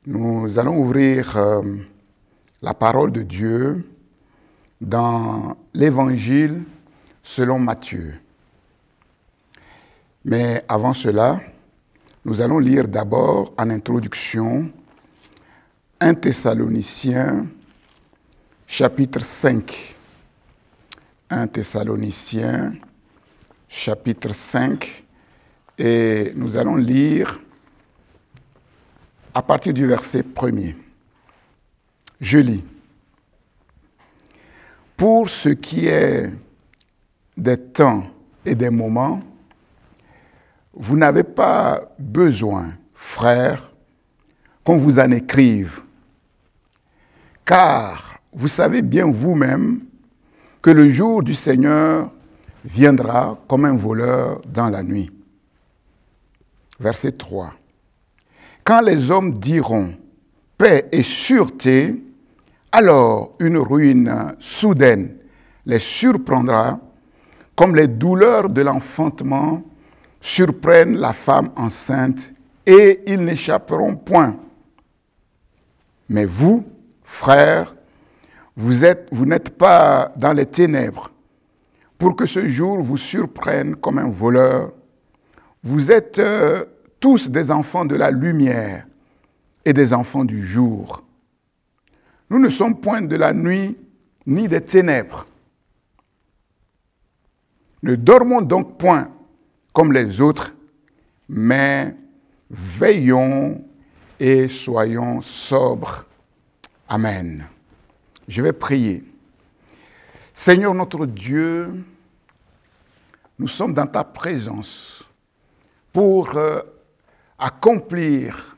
Nous allons ouvrir la parole de Dieu dans l'Évangile selon Matthieu. Mais avant cela, nous allons lire d'abord en introduction 1 Thessaloniciens chapitre 5. 1 Thessaloniciens chapitre 5 et nous allons lire à partir du verset 1er. Je lis. Pour ce qui est des temps et des moments, vous n'avez pas besoin, frères, qu'on vous en écrive, car vous savez bien vous-même que le jour du Seigneur viendra comme un voleur dans la nuit. Verset 3. Quand les hommes diront paix et sûreté, alors une ruine soudaine les surprendra, comme les douleurs de l'enfantement surprennent la femme enceinte, et ils n'échapperont point. Mais vous, frères, vous n'êtes pas dans les ténèbres, pour que ce jour vous surprenne comme un voleur. Vous êtes tous des enfants de la lumière et des enfants du jour. Nous ne sommes point de la nuit ni des ténèbres. Ne dormons donc point comme les autres, mais veillons et soyons sobres. Amen. Je vais prier. Seigneur notre Dieu, nous sommes dans ta présence pour accomplir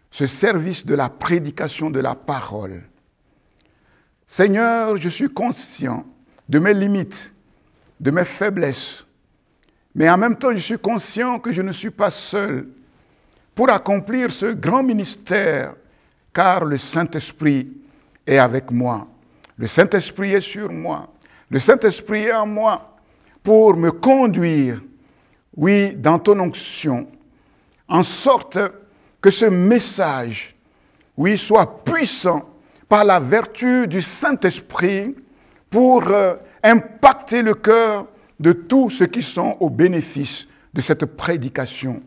ce service de la prédication de la parole. Seigneur, je suis conscient de mes limites, de mes faiblesses, mais en même temps, je suis conscient que je ne suis pas seul pour accomplir ce grand ministère, car le Saint-Esprit est avec moi. Le Saint-Esprit est sur moi. Le Saint-Esprit est en moi pour me conduire, oui, dans ton onction, en sorte que ce message, oui, soit puissant par la vertu du Saint-Esprit pour impacter le cœur de tous ceux qui sont au bénéfice de cette prédication.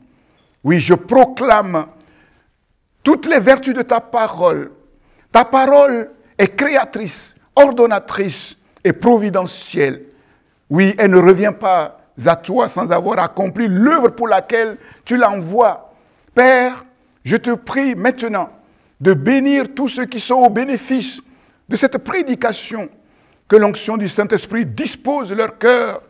Oui, je proclame toutes les vertus de ta parole. Ta parole est créatrice, ordonnatrice et providentielle. Oui, elle ne revient pas à toi sans avoir accompli l'œuvre pour laquelle tu l'envoies. Père, je te prie maintenant de bénir tous ceux qui sont au bénéfice de cette prédication, que l'onction du Saint-Esprit dispose leur cœur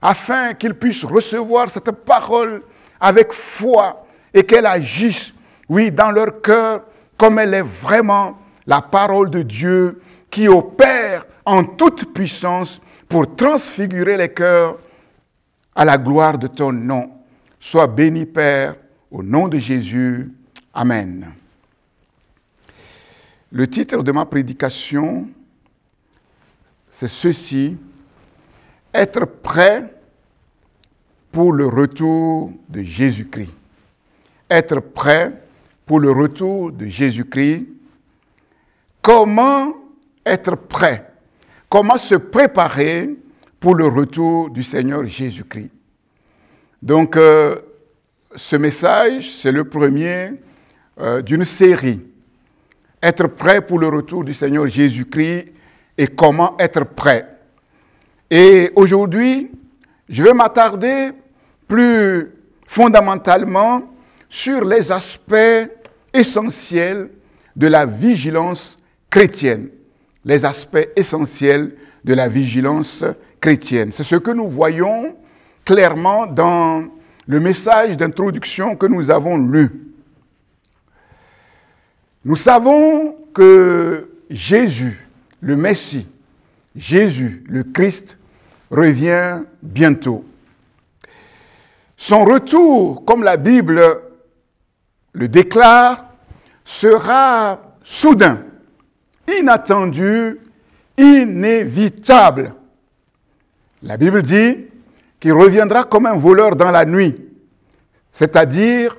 afin qu'ils puissent recevoir cette parole avec foi et qu'elle agisse, oui, dans leur cœur comme elle est vraiment la parole de Dieu qui opère en toute puissance pour transfigurer les cœurs à la gloire de ton nom. Sois béni, Père, au nom de Jésus. Amen. Le titre de ma prédication, c'est ceci: être prêt pour le retour de Jésus-Christ. Être prêt pour le retour de Jésus-Christ. Comment être prêt? Comment se préparer pour le retour du Seigneur Jésus-Christ? Donc, ce message, c'est le premier d'une série. Être prêt pour le retour du Seigneur Jésus-Christ et comment être prêt. Et aujourd'hui, je vais m'attarder plus fondamentalement sur les aspects essentiels de la vigilance chrétienne. Les aspects essentiels de la vigilance chrétienne. C'est ce que nous voyons clairement dans le message d'introduction que nous avons lu. Nous savons que Jésus, le Messie, Jésus, le Christ, revient bientôt. Son retour, comme la Bible le déclare, sera soudain, inattendu, inévitable. La Bible dit qu'il reviendra comme un voleur dans la nuit, c'est-à-dire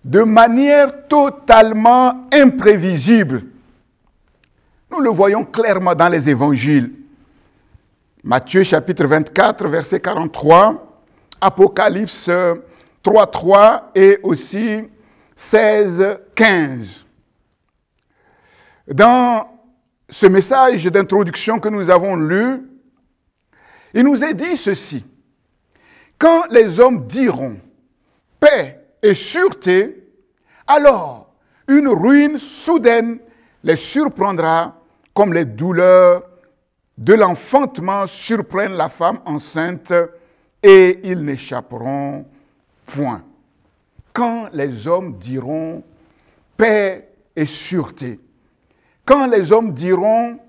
de manière totalement imprévisible. Nous le voyons clairement dans les évangiles. Matthieu chapitre 24, verset 43, Apocalypse 3, 3 et aussi 16, 15. Dans ce message d'introduction que nous avons lu, il nous est dit ceci. Quand les hommes diront paix et sûreté, alors une ruine soudaine les surprendra comme les douleurs de l'enfantement surprennent la femme enceinte et ils n'échapperont point. Quand les hommes diront paix et sûreté, quand les hommes diront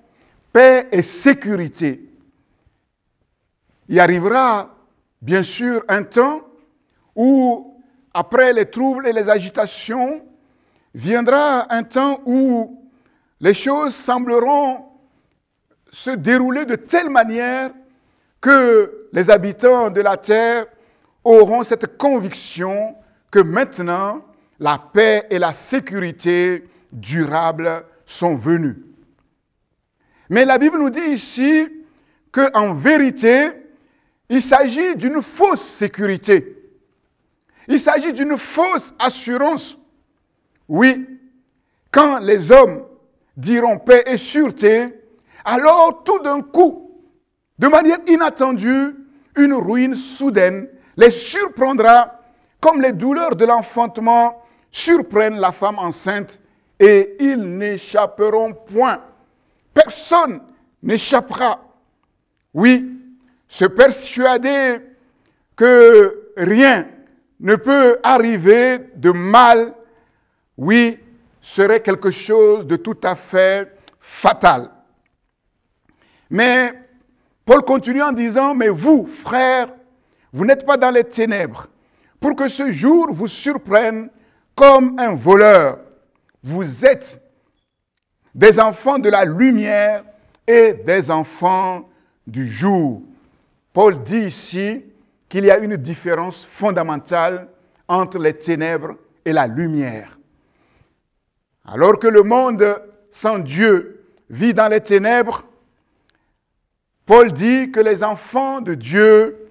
paix et sécurité, il arrivera bien sûr un temps où, après les troubles et les agitations, viendra un temps où les choses sembleront se dérouler de telle manière que les habitants de la terre auront cette conviction que maintenant, la paix et la sécurité durables sont venues. Mais la Bible nous dit ici qu'en vérité, il s'agit d'une fausse sécurité. Il s'agit d'une fausse assurance. Oui, quand les hommes diront paix et sûreté, alors tout d'un coup, de manière inattendue, une ruine soudaine les surprendra comme les douleurs de l'enfantement surprennent la femme enceinte et ils n'échapperont point. Personne n'échappera. Oui, se persuader que rien ne peut arriver de mal, oui, serait quelque chose de tout à fait fatal. Mais Paul continue en disant, mais vous, frères, vous n'êtes pas dans les ténèbres, pour que ce jour vous surprenne comme un voleur. Vous êtes des enfants de la lumière et des enfants du jour. Paul dit ici qu'il y a une différence fondamentale entre les ténèbres et la lumière. Alors que le monde sans Dieu vit dans les ténèbres, Paul dit que les enfants de Dieu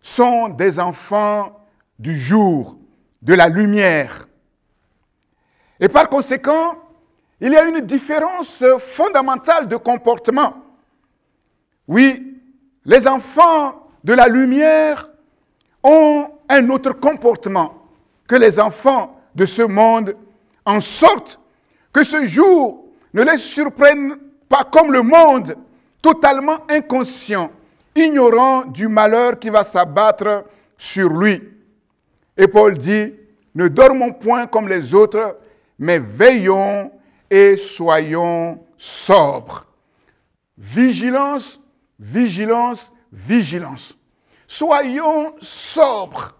sont des enfants du jour, de la lumière. Et par conséquent, il y a une différence fondamentale de comportement. Oui, les enfants de la lumière ont un autre comportement que les enfants de ce monde, en sorte que ce jour ne les surprenne pas comme le monde, totalement inconscient, ignorant du malheur qui va s'abattre sur lui. Et Paul dit, ne dormons point comme les autres, mais veillons et soyons sobres. Vigilance, vigilance, vigilance. Soyons sobres.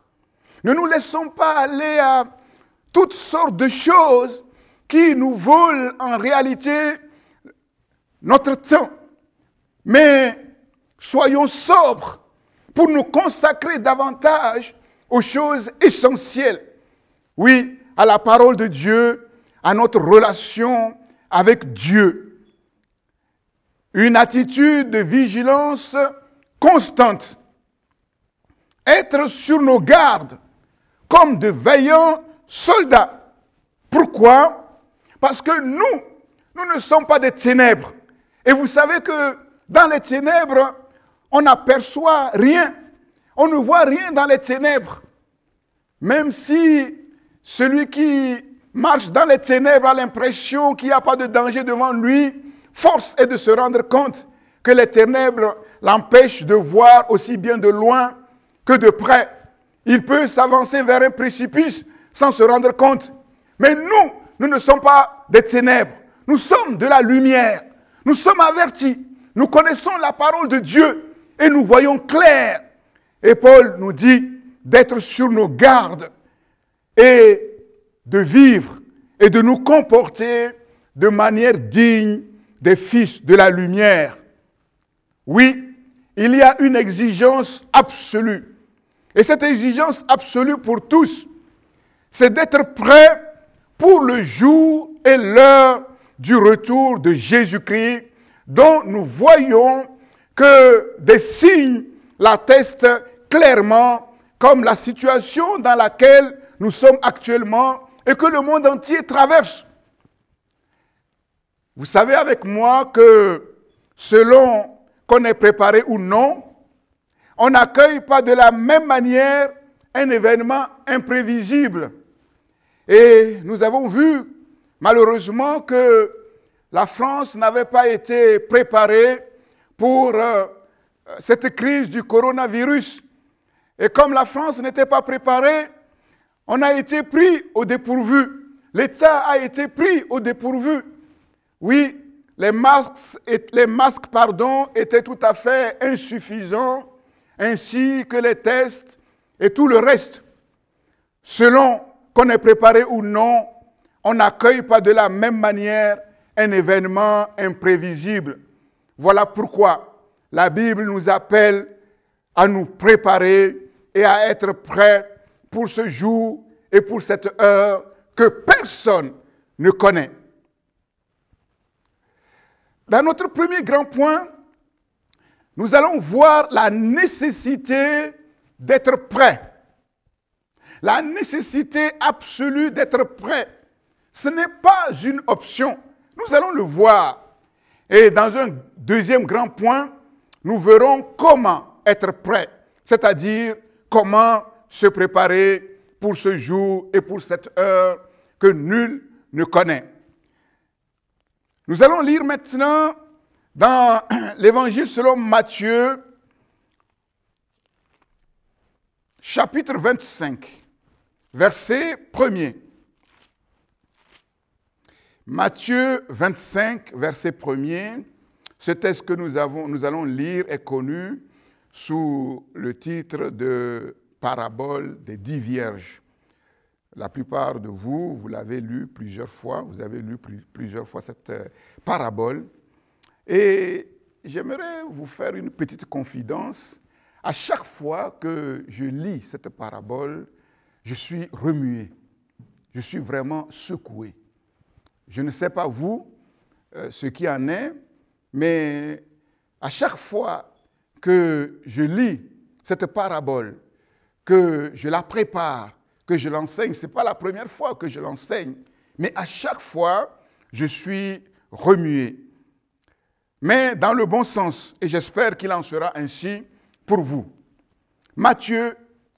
Ne nous laissons pas aller à toutes sortes de choses qui nous volent en réalité notre temps. Mais soyons sobres pour nous consacrer davantage aux choses essentielles. Oui, à la parole de Dieu, à notre relation avec Dieu. Une attitude de vigilance constante. Être sur nos gardes comme de vaillants soldats. Pourquoi? Parce que nous ne sommes pas des ténèbres. Et vous savez que dans les ténèbres, on n'aperçoit rien. On ne voit rien dans les ténèbres. Même si celui qui marche dans les ténèbres a l'impression qu'il n'y a pas de danger devant lui, force est de se rendre compte que les ténèbres l'empêchent de voir aussi bien de loin que de près. Il peut s'avancer vers un précipice sans se rendre compte. Mais nous ne sommes pas des ténèbres. Nous sommes de la lumière. Nous sommes avertis. Nous connaissons la parole de Dieu et nous voyons clair. Et Paul nous dit d'être sur nos gardes et de vivre et de nous comporter de manière digne des fils de la lumière. Oui, il y a une exigence absolue. Et cette exigence absolue pour tous, c'est d'être prêt pour le jour et l'heure du retour de Jésus-Christ, dont nous voyons que des signes l'attestent clairement, comme la situation dans laquelle nous sommes actuellement et que le monde entier traverse. Vous savez avec moi que selon qu'on est préparé ou non, on n'accueille pas de la même manière un événement imprévisible. Et nous avons vu, malheureusement, que la France n'avait pas été préparée pour cette crise du coronavirus. Et comme la France n'était pas préparée, on a été pris au dépourvu. L'État a été pris au dépourvu. Oui, les masques étaient tout à fait insuffisants, ainsi que les tests et tout le reste. Selon qu'on est préparé ou non, on n'accueille pas de la même manière un événement imprévisible. Voilà pourquoi la Bible nous appelle à nous préparer et à être prêts pour ce jour et pour cette heure que personne ne connaît. Dans notre premier grand point, nous allons voir la nécessité d'être prêt. La nécessité absolue d'être prêt. Ce n'est pas une option. Nous allons le voir. Et dans un deuxième grand point, nous verrons comment être prêt. C'est-à-dire comment se préparer pour ce jour et pour cette heure que nul ne connaît. Nous allons lire maintenant dans l'Évangile selon Matthieu, chapitre 25, verset 1er. Matthieu 25, verset 1er. Ce texte que nous allons lire est connu sous le titre de Parabole des 10 vierges. La plupart de vous, vous l'avez lu plusieurs fois, vous avez lu plusieurs fois cette parabole. Et j'aimerais vous faire une petite confidence. À chaque fois que je lis cette parabole, je suis remué. Je suis vraiment secoué. Je ne sais pas vous, ce qui en est, mais à chaque fois que je lis cette parabole, que je la prépare, que je l'enseigne, ce n'est pas la première fois que je l'enseigne, mais à chaque fois, je suis remué. Mais dans le bon sens, et j'espère qu'il en sera ainsi pour vous. Matthieu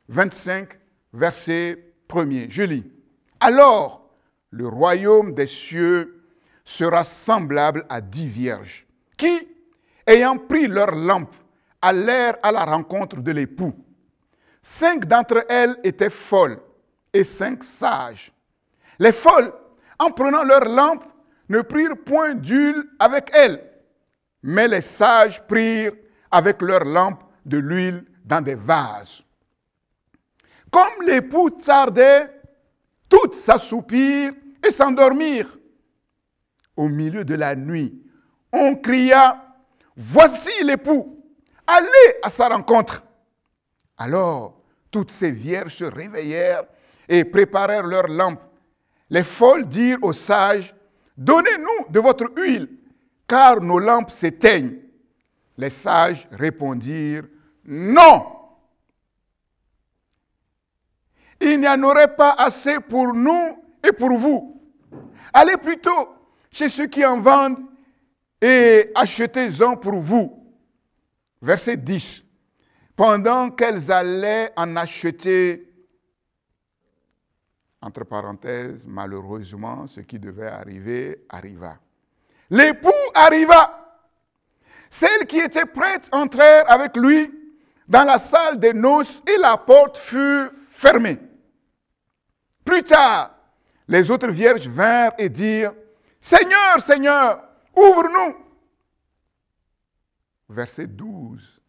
25, verset 1er, je lis. Alors, le royaume des cieux sera semblable à 10 vierges qui, ayant pris leur lampe, allèrent à la rencontre de l'époux. 5 d'entre elles étaient folles et 5 sages. Les folles, en prenant leur lampe, ne prirent point d'huile avec elles, mais les sages prirent avec leur lampe de l'huile dans des vases. Comme l'époux tardait, toutes s'assoupirent et s'endormirent. Au milieu de la nuit, on cria, « Voici l'époux, allez à sa rencontre !» Alors, toutes ces vierges se réveillèrent et préparèrent leurs lampes. Les folles dirent aux sages, « Donnez-nous de votre huile, car nos lampes s'éteignent. » Les sages répondirent, « Non! Il n'y en aurait pas assez pour nous et pour vous. Allez plutôt chez ceux qui en vendent et achetez-en pour vous. » Verset 10. Pendant qu'elles allaient en acheter, entre parenthèses, malheureusement, ce qui devait arriver, arriva. L'époux arriva. Celles qui étaient prêtes entrèrent avec lui dans la salle des noces et la porte fut fermée. Plus tard, les autres vierges vinrent et dirent, « Seigneur, Seigneur, ouvre-nous !» Verset 12.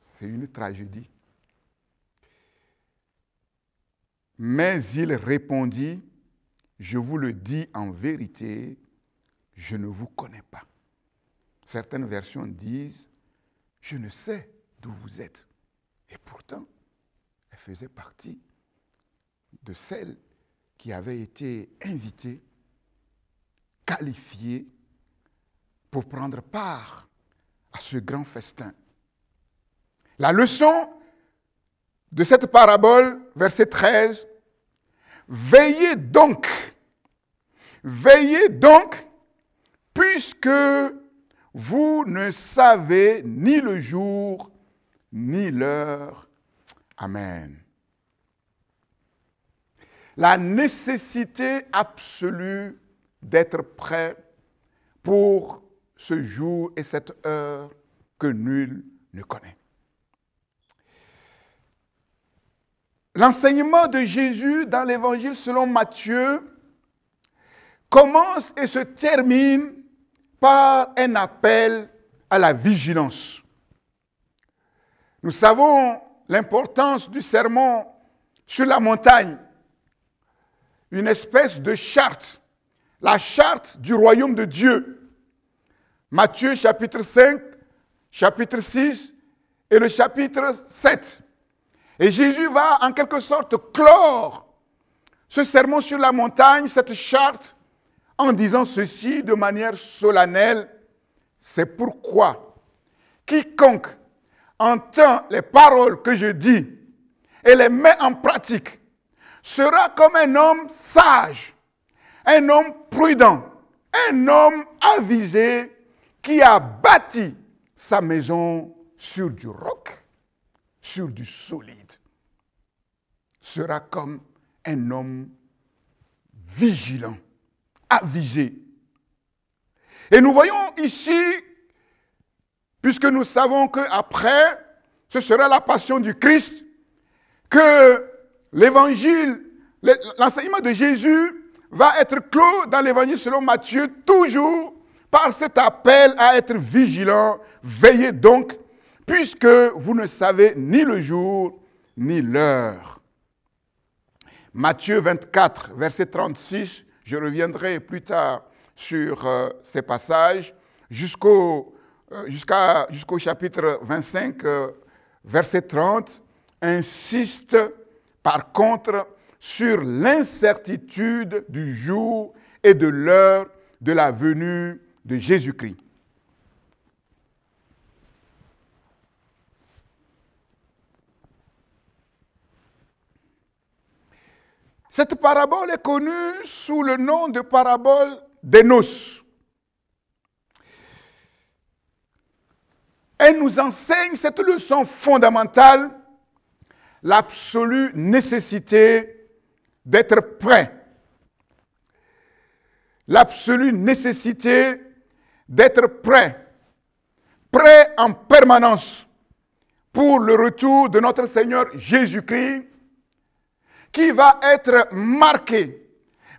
C'est une tragédie. Mais il répondit, « Je vous le dis en vérité, je ne vous connais pas. » Certaines versions disent, « Je ne sais d'où vous êtes. » Et pourtant, elle faisait partie de celles qui avaient été invitées, qualifiées pour prendre part à ce grand festin. La leçon de cette parabole, verset 13, veillez donc, puisque vous ne savez ni le jour ni l'heure. Amen. La nécessité absolue d'être prêt pour ce jour et cette heure que nul ne connaît. L'enseignement de Jésus dans l'évangile selon Matthieu commence et se termine par un appel à la vigilance. Nous savons l'importance du sermon sur la montagne, une espèce de charte, la charte du royaume de Dieu. Matthieu chapitre 5, chapitre 6 et le chapitre 7. Et Jésus va en quelque sorte clore ce sermon sur la montagne, cette charte, en disant ceci de manière solennelle. C'est pourquoi quiconque entend les paroles que je dis et les met en pratique sera comme un homme sage, un homme prudent, un homme avisé qui a bâti sa maison sur du roc, sur du solide. Sera comme un homme vigilant, avisé. Et nous voyons ici, puisque nous savons qu'après, ce sera la passion du Christ, que l'évangile, l'enseignement de Jésus va être clos dans l'évangile selon Matthieu, toujours par cet appel à être vigilant. Veillez donc, puisque vous ne savez ni le jour ni l'heure. Matthieu 24, verset 36, je reviendrai plus tard sur ces passages, jusqu'au chapitre 25, verset 30, insiste par contre sur l'incertitude du jour et de l'heure de la venue de Jésus-Christ. Cette parabole est connue sous le nom de parabole des noces. Elle nous enseigne cette leçon fondamentale, l'absolue nécessité d'être prêt. L'absolue nécessité d'être prêt. Prêt en permanence pour le retour de notre Seigneur Jésus-Christ, qui va être marqué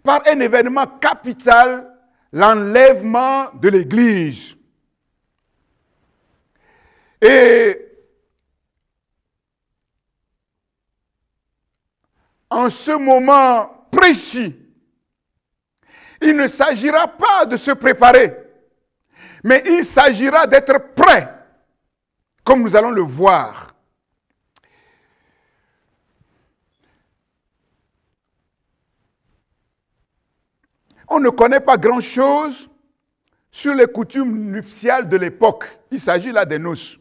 par un événement capital, l'enlèvement de l'Église. Et en ce moment précis, il ne s'agira pas de se préparer, mais il s'agira d'être prêt, comme nous allons le voir. On ne connaît pas grand-chose sur les coutumes nuptiales de l'époque. Il s'agit là des noces.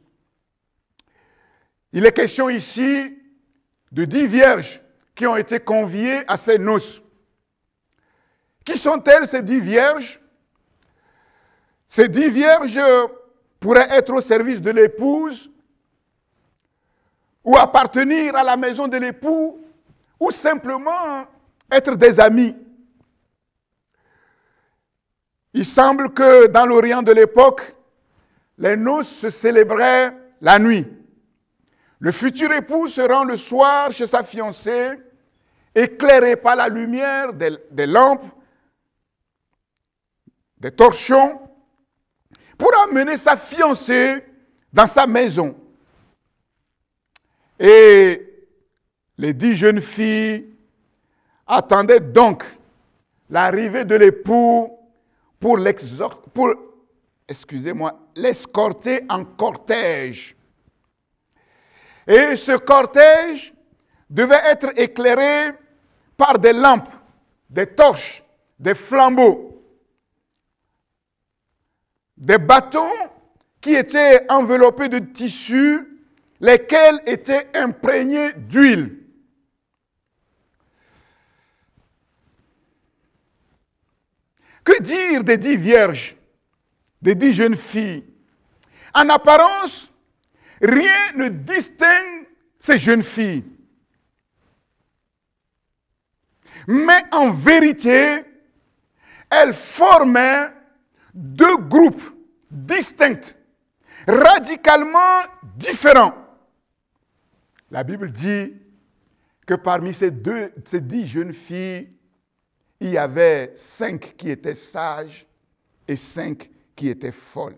Il est question ici de 10 vierges qui ont été conviées à ces noces. Qui sont-elles, ces 10 vierges? Ces 10 vierges pourraient être au service de l'épouse ou appartenir à la maison de l'époux ou simplement être des amis. Il semble que dans l'Orient de l'époque, les noces se célébraient la nuit. Le futur époux se rend le soir chez sa fiancée, éclairé par la lumière des lampes, des torchons, pour amener sa fiancée dans sa maison. Et les 10 jeunes filles attendaient donc l'arrivée de l'époux pour l'escorter en cortège. Et ce cortège devait être éclairé par des lampes, des torches, des flambeaux, des bâtons qui étaient enveloppés de tissus, lesquels étaient imprégnés d'huile. Que dire des 10 vierges, des 10 jeunes filles? En apparence, rien ne distingue ces jeunes filles. Mais en vérité, elles formaient 2 groupes distincts, radicalement différents. La Bible dit que parmi ces 10 jeunes filles, il y avait 5 qui étaient sages et 5 qui étaient folles.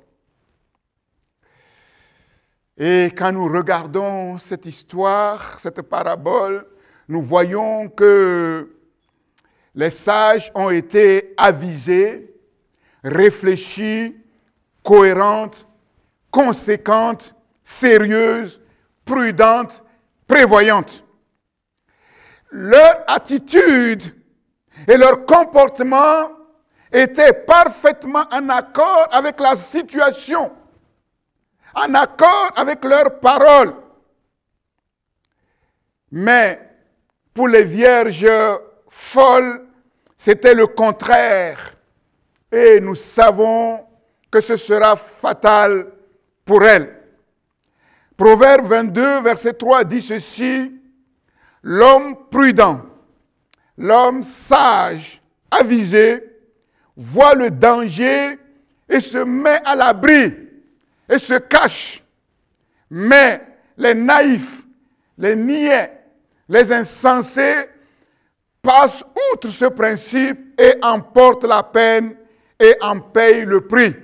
Et quand nous regardons cette histoire, cette parabole, nous voyons que les sages ont été avisés, réfléchis, cohérentes, conséquentes, sérieuses, prudentes, prévoyantes. Leur attitude et leur comportement étaient parfaitement en accord avec la situation, en accord avec leurs paroles. Mais pour les vierges folles, c'était le contraire. Et nous savons que ce sera fatal pour elles. Proverbe 22, verset 3 dit ceci: l'homme prudent, l'homme sage, avisé, voit le danger et se met à l'abri et se cache. Mais les naïfs, les niais, les insensés passent outre ce principe et emportent la peine et en payent le prix.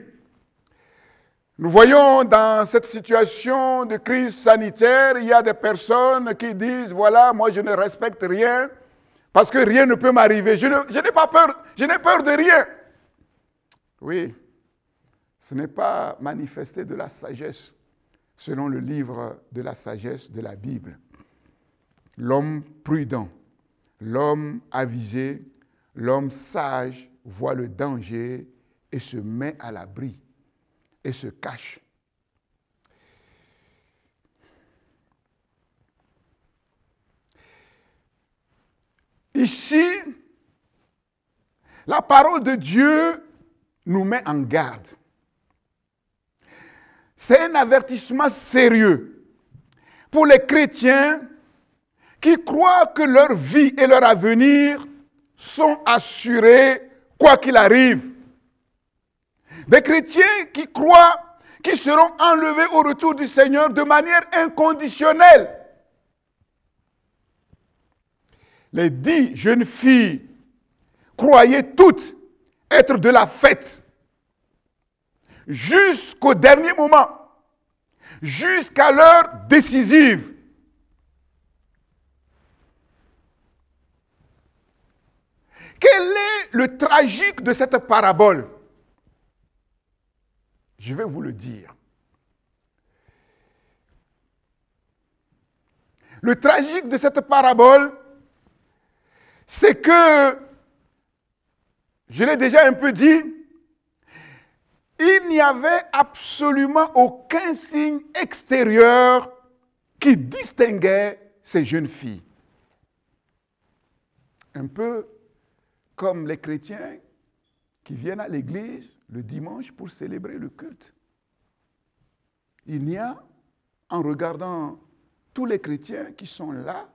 Nous voyons dans cette situation de crise sanitaire, il y a des personnes qui disent, voilà, moi je ne respecte rien parce que rien ne peut m'arriver. Je n'ai pas peur, je n'ai peur de rien. Oui, ce n'est pas manifester de la sagesse selon le livre de la sagesse de la Bible. L'homme prudent, l'homme avisé, l'homme sage voit le danger et se met à l'abri et se cache. Ici, la parole de Dieu nous met en garde. C'est un avertissement sérieux pour les chrétiens qui croient que leur vie et leur avenir sont assurés quoi qu'il arrive. Des chrétiens qui croient qu'ils seront enlevés au retour du Seigneur de manière inconditionnelle. Les 10 jeunes filles croyaient toutes être de la fête jusqu'au dernier moment, jusqu'à l'heure décisive. Quel est le tragique de cette parabole? Je vais vous le dire. Le tragique de cette parabole, c'est que, je l'ai déjà un peu dit, il n'y avait absolument aucun signe extérieur qui distinguait ces jeunes filles. Un peu comme les chrétiens qui viennent à l'église le dimanche pour célébrer le culte. Il n'y a, en regardant tous les chrétiens qui sont là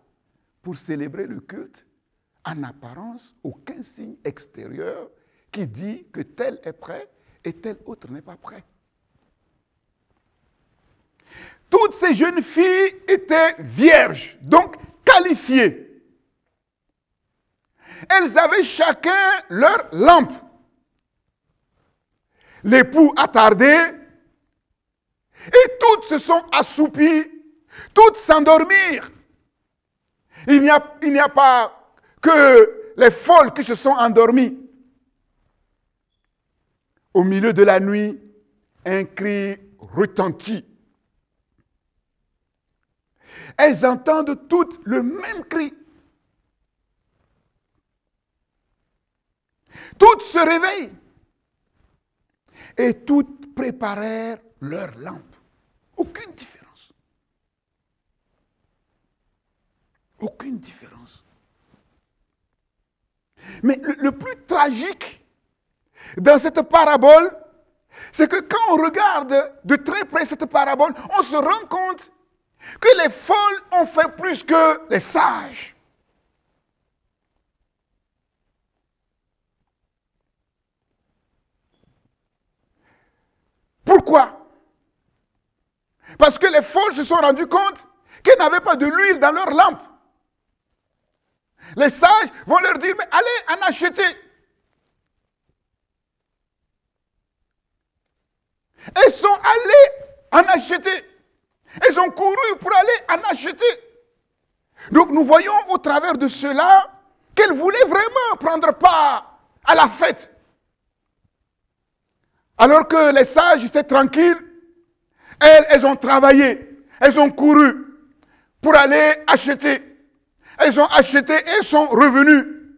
pour célébrer le culte, en apparence, aucun signe extérieur qui dit que tel est prêt et tel autre n'est pas prêt. Toutes ces jeunes filles étaient vierges, donc qualifiées. Elles avaient chacun leur lampe. L'époux a tardé et toutes se sont assoupies, toutes s'endormirent. Il n'y a pas que les folles qui se sont endormies. Au milieu de la nuit, un cri retentit. Elles entendent toutes le même cri. Toutes se réveillent. Et toutes préparèrent leur lampe. Aucune différence. Aucune différence. Mais le plus tragique dans cette parabole, c'est que quand on regarde de très près cette parabole, on se rend compte que les folles ont fait plus que les sages. Pourquoi? Parce que les folles se sont rendues compte qu'elles n'avaient pas de l'huile dans leur lampe. Les sages vont leur dire, mais allez en acheter. Elles sont allées en acheter. Elles ont couru pour aller en acheter. Donc nous voyons au travers de cela qu'elles voulaient vraiment prendre part à la fête. Alors que les sages étaient tranquilles, elles ont travaillé, elles ont couru pour aller acheter. Elles ont acheté et sont revenues.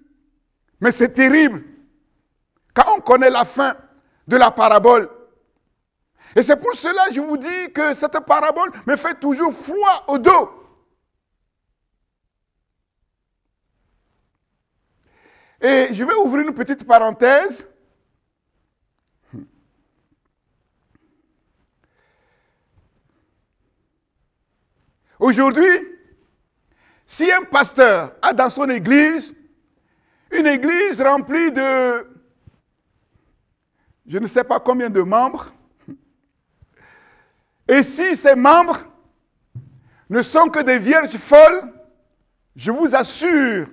Mais c'est terrible quand on connaît la fin de la parabole. Et c'est pour cela que je vous dis que cette parabole me fait toujours froid au dos. Et je vais ouvrir une petite parenthèse. Aujourd'hui, si un pasteur a dans son église une église remplie de, je ne sais pas combien de membres, et si ces membres ne sont que des vierges folles, je vous assure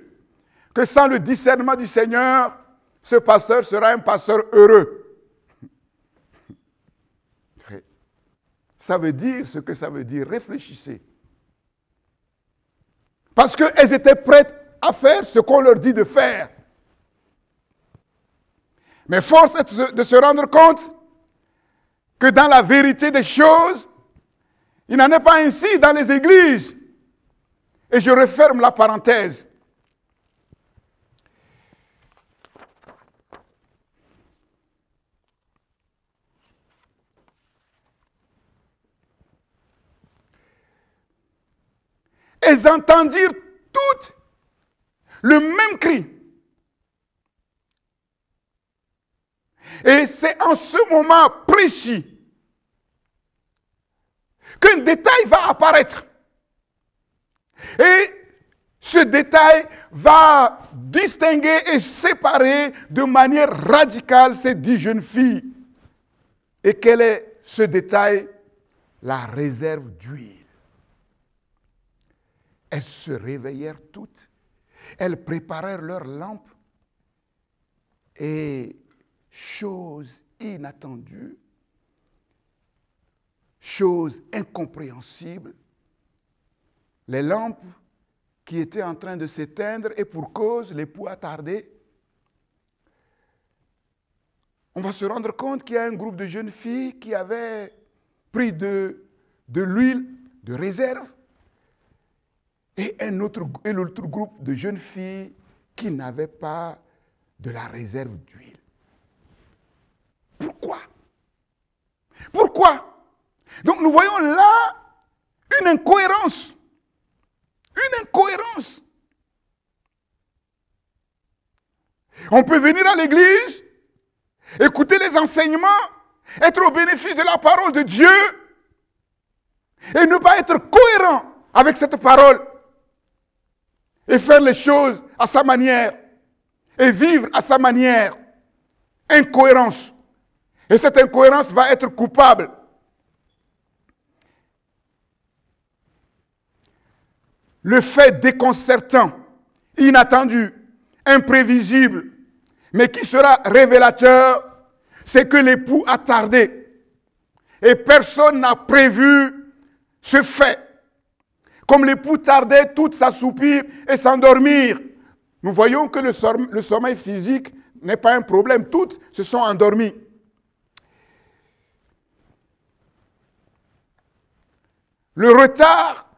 que sans le discernement du Seigneur, ce pasteur sera un pasteur heureux. Ça veut dire ce que ça veut dire. Réfléchissez. Parce qu'elles étaient prêtes à faire ce qu'on leur dit de faire. Mais force est de se rendre compte que dans la vérité des choses, il n'en est pas ainsi dans les églises. Et je referme la parenthèse. Elles entendirent toutes le même cri. Et c'est en ce moment précis qu'un détail va apparaître. Et ce détail va distinguer et séparer de manière radicale ces 10 jeunes filles. Et quel est ce détail? La réserve d'huile. Elles se réveillèrent toutes. Elles préparèrent leurs lampes. Et chose inattendue, chose incompréhensible, les lampes qui étaient en train de s'éteindre et pour cause, l'époux a tardé. On va se rendre compte qu'il y a un groupe de jeunes filles qui avaient pris de l'huile de réserve et l'autre groupe de jeunes filles qui n'avaient pas de la réserve d'huile. Pourquoi? Pourquoi? Donc nous voyons là une incohérence. Une incohérence. On peut venir à l'église, écouter les enseignements, être au bénéfice de la parole de Dieu et ne pas être cohérent avec cette parole et faire les choses à sa manière et vivre à sa manière. Incohérence. Et cette incohérence va être coupable. Le fait déconcertant, inattendu, imprévisible, mais qui sera révélateur, c'est que l'époux a tardé. Et personne n'a prévu ce fait. Comme l'époux tardait, toutes s'assoupir et s'endormir. Nous voyons que le sommeil physique n'est pas un problème. Toutes se sont endormies. Le retard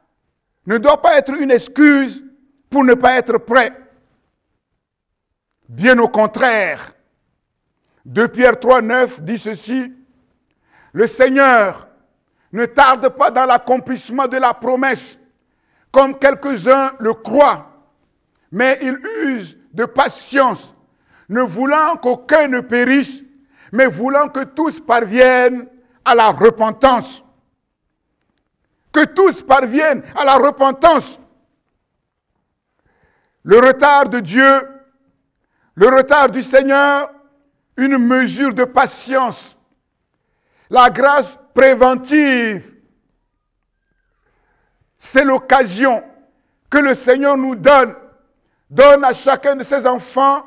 ne doit pas être une excuse pour ne pas être prêt. Bien au contraire, 2 Pierre 3, 9 dit ceci, « Le Seigneur ne tarde pas dans l'accomplissement de la promesse, comme quelques-uns le croient, mais il use de patience, ne voulant qu'aucun ne périsse, mais voulant que tous parviennent à la repentance. » Que tous parviennent à la repentance. Le retard de Dieu, le retard du Seigneur, une mesure de patience. La grâce préventive, c'est l'occasion que le Seigneur nous donne à chacun de ses enfants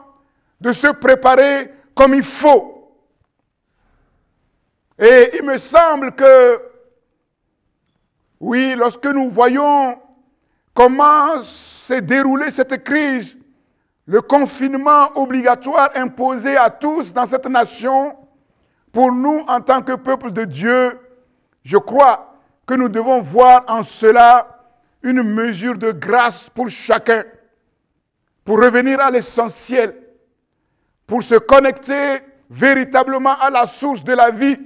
de se préparer comme il faut. Et il me semble que, oui, lorsque nous voyons comment s'est déroulée cette crise, le confinement obligatoire imposé à tous dans cette nation, pour nous en tant que peuple de Dieu, je crois que nous devons voir en cela une mesure de grâce pour chacun, pour revenir à l'essentiel, pour se connecter véritablement à la source de la vie,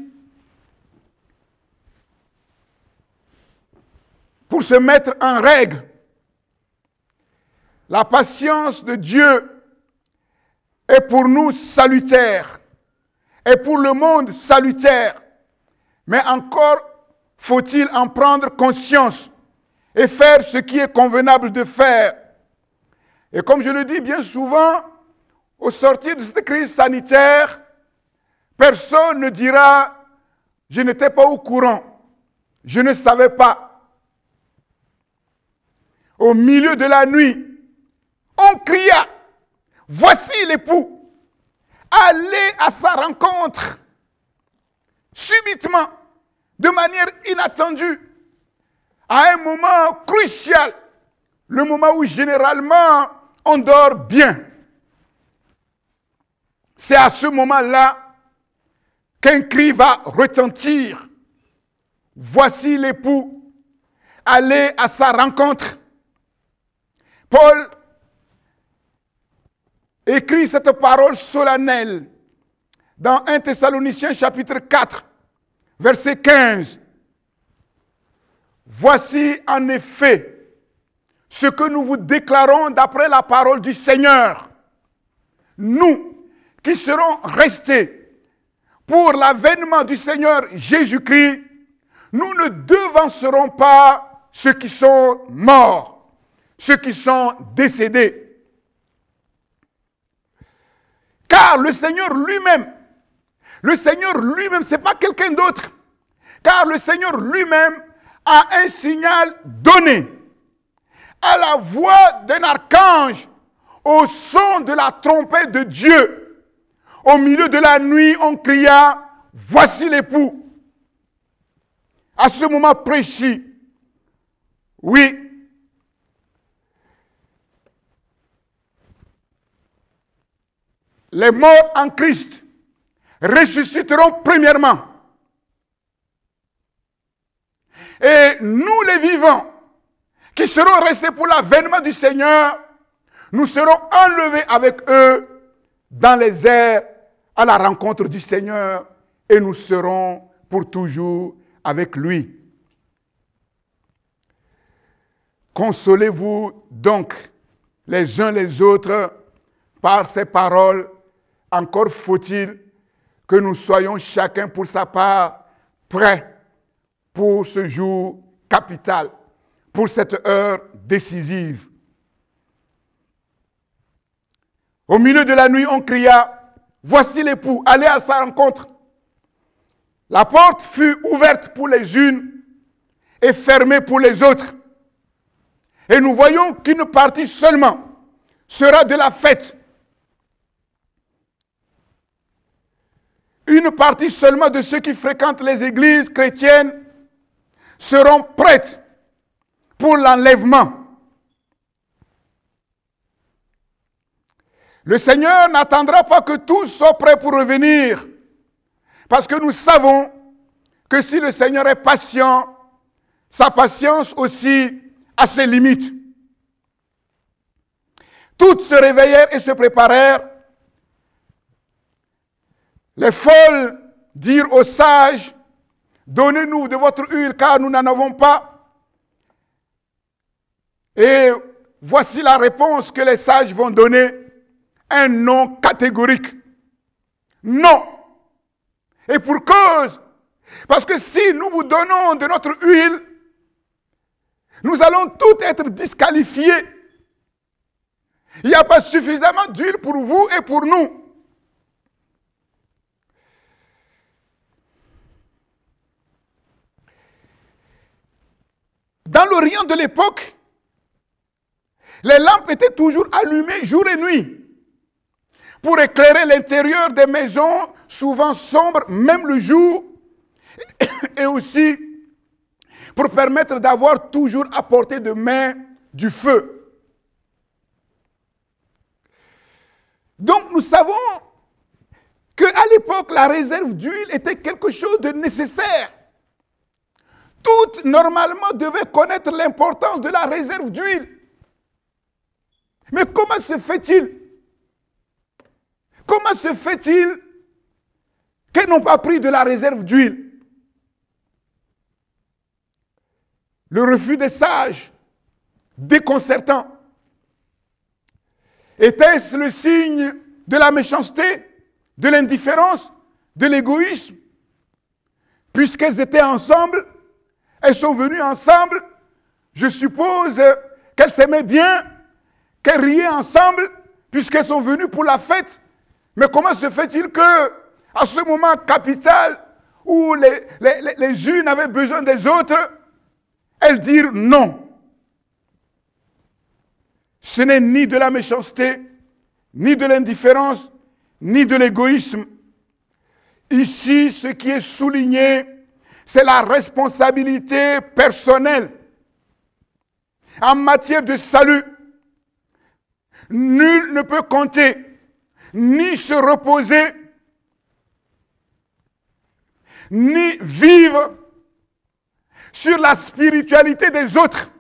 pour se mettre en règle. La patience de Dieu est pour nous salutaire, est pour le monde salutaire, mais encore faut-il en prendre conscience et faire ce qui est convenable de faire. Et comme je le dis bien souvent, au sortir de cette crise sanitaire, personne ne dira « je n'étais pas au courant, je ne savais pas ». Au milieu de la nuit, on cria « voici l'époux ». Allez à sa rencontre, subitement, de manière inattendue, à un moment crucial, le moment où généralement on dort bien. C'est à ce moment-là qu'un cri va retentir. Voici l'époux, allez à sa rencontre. Paul écrit cette parole solennelle dans 1 Thessaloniciens chapitre 4, verset 15. Voici en effet ce que nous vous déclarons d'après la parole du Seigneur. Nous qui serons restés pour l'avènement du Seigneur Jésus-Christ, nous ne devancerons pas ceux qui sont morts, ceux qui sont décédés. Car le Seigneur lui-même, ce n'est pas quelqu'un d'autre. Car le Seigneur lui-même a un signal donné à la voix d'un archange, au son de la trompette de Dieu. Au milieu de la nuit, on cria, voici l'époux. À ce moment précis, oui, les morts en Christ ressusciteront premièrement. Et nous les vivants, qui serons restés pour l'avènement du Seigneur, nous serons enlevés avec eux dans les airs à la rencontre du Seigneur et nous serons pour toujours avec lui. Consolez-vous donc les uns les autres par ces paroles. Encore faut-il que nous soyons chacun pour sa part prêts pour ce jour capital, pour cette heure décisive. Au milieu de la nuit, on cria, voici l'époux, allez à sa rencontre. La porte fut ouverte pour les unes et fermée pour les autres. Et nous voyons qu'une partie seulement sera de la fête. Une partie seulement de ceux qui fréquentent les églises chrétiennes seront prêtes pour l'enlèvement. Le Seigneur n'attendra pas que tous soient prêts pour revenir, parce que nous savons que si le Seigneur est patient, sa patience aussi a ses limites. Toutes se réveillèrent et se préparèrent. Les folles dirent aux sages, donnez-nous de votre huile car nous n'en avons pas. Et voici la réponse que les sages vont donner. Un non catégorique. Non. Et pour cause. Parce que si nous vous donnons de notre huile, nous allons tous être disqualifiés. Il n'y a pas suffisamment d'huile pour vous et pour nous. Dans l'Orient de l'époque, les lampes étaient toujours allumées jour et nuit pour éclairer l'intérieur des maisons, souvent sombres, même le jour, et aussi pour permettre d'avoir toujours à portée de main du feu. Donc nous savons qu'à l'époque, la réserve d'huile était quelque chose de nécessaire. Toutes, normalement, devaient connaître l'importance de la réserve d'huile. Mais comment se fait-il? Comment se fait-il qu'elles n'ont pas pris de la réserve d'huile? Le refus des sages, déconcertant. Était-ce le signe de la méchanceté, de l'indifférence, de l'égoïsme? Puisqu'elles étaient ensemble, elles sont venues ensemble, je suppose qu'elles s'aimaient bien, qu'elles riaient ensemble, puisqu'elles sont venues pour la fête. Mais comment se fait-il que, à ce moment capital, où les unes avaient besoin des autres, elles dirent non? Ce n'est ni de la méchanceté, ni de l'indifférence, ni de l'égoïsme. Ici, ce qui est souligné, c'est la responsabilité personnelle. En matière de salut, nul ne peut compter, ni se reposer, ni vivre sur la spiritualité des autres,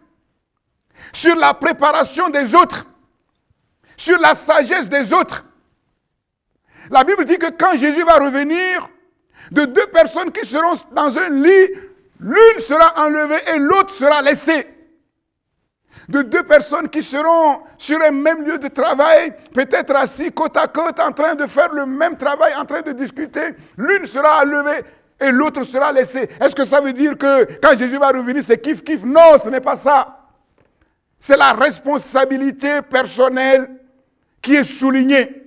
sur la préparation des autres, sur la sagesse des autres. La Bible dit que quand Jésus va revenir, de deux personnes qui seront dans un lit, l'une sera enlevée et l'autre sera laissée. De deux personnes qui seront sur un même lieu de travail, peut-être assis côte à côte, en train de faire le même travail, en train de discuter, l'une sera enlevée et l'autre sera laissée. Est-ce que ça veut dire que quand Jésus va revenir, c'est kiff-kiff? Non, ce n'est pas ça. C'est la responsabilité personnelle qui est soulignée.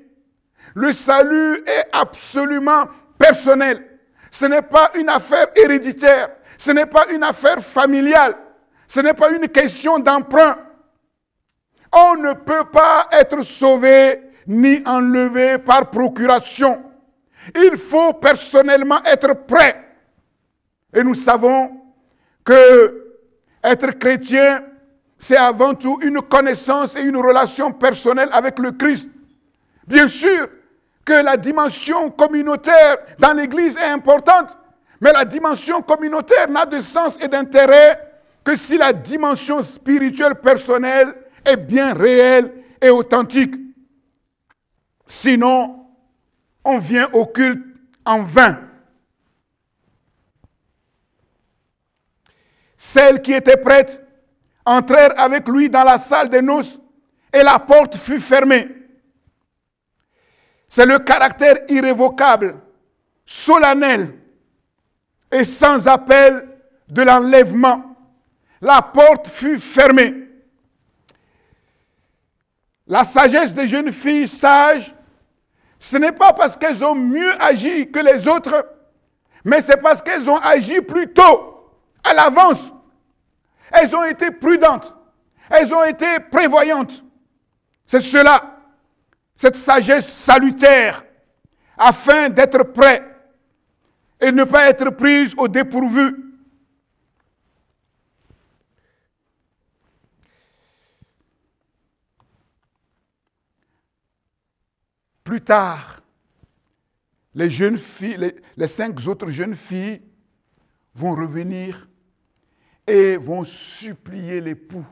Le salut est absolument personnel. Ce n'est pas une affaire héréditaire. Ce n'est pas une affaire familiale. Ce n'est pas une question d'emprunt. On ne peut pas être sauvé ni enlevé par procuration. Il faut personnellement être prêt. Et nous savons que être chrétien, c'est avant tout une connaissance et une relation personnelle avec le Christ. Bien sûr que la dimension communautaire dans l'Église est importante, mais la dimension communautaire n'a de sens et d'intérêt que si la dimension spirituelle personnelle est bien réelle et authentique. Sinon, on vient au culte en vain. Celles qui étaient prêtes entrèrent avec lui dans la salle des noces et la porte fut fermée. C'est le caractère irrévocable, solennel et sans appel de l'enlèvement. La porte fut fermée. La sagesse des jeunes filles sages, ce n'est pas parce qu'elles ont mieux agi que les autres, mais c'est parce qu'elles ont agi plus tôt, à l'avance. Elles ont été prudentes. Elles ont été prévoyantes. C'est cela. Cette sagesse salutaire, afin d'être prêt et ne pas être prise au dépourvu. Plus tard, les jeunes filles, les 5 autres jeunes filles vont revenir et vont supplier l'époux.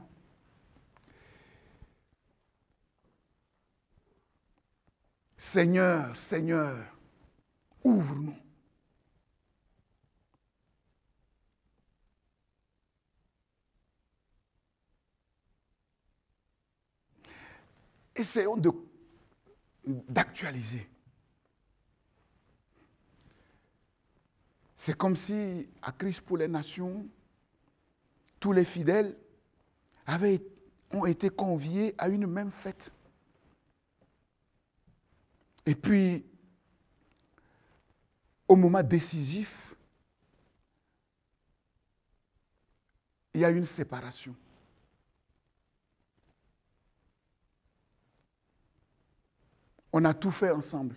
Seigneur, Seigneur, ouvre-nous. Essayons d'actualiser. C'est comme si, à Christ pour les nations, tous les fidèles ont été conviés à une même fête. Et puis, au moment décisif, il y a une séparation. On a tout fait ensemble.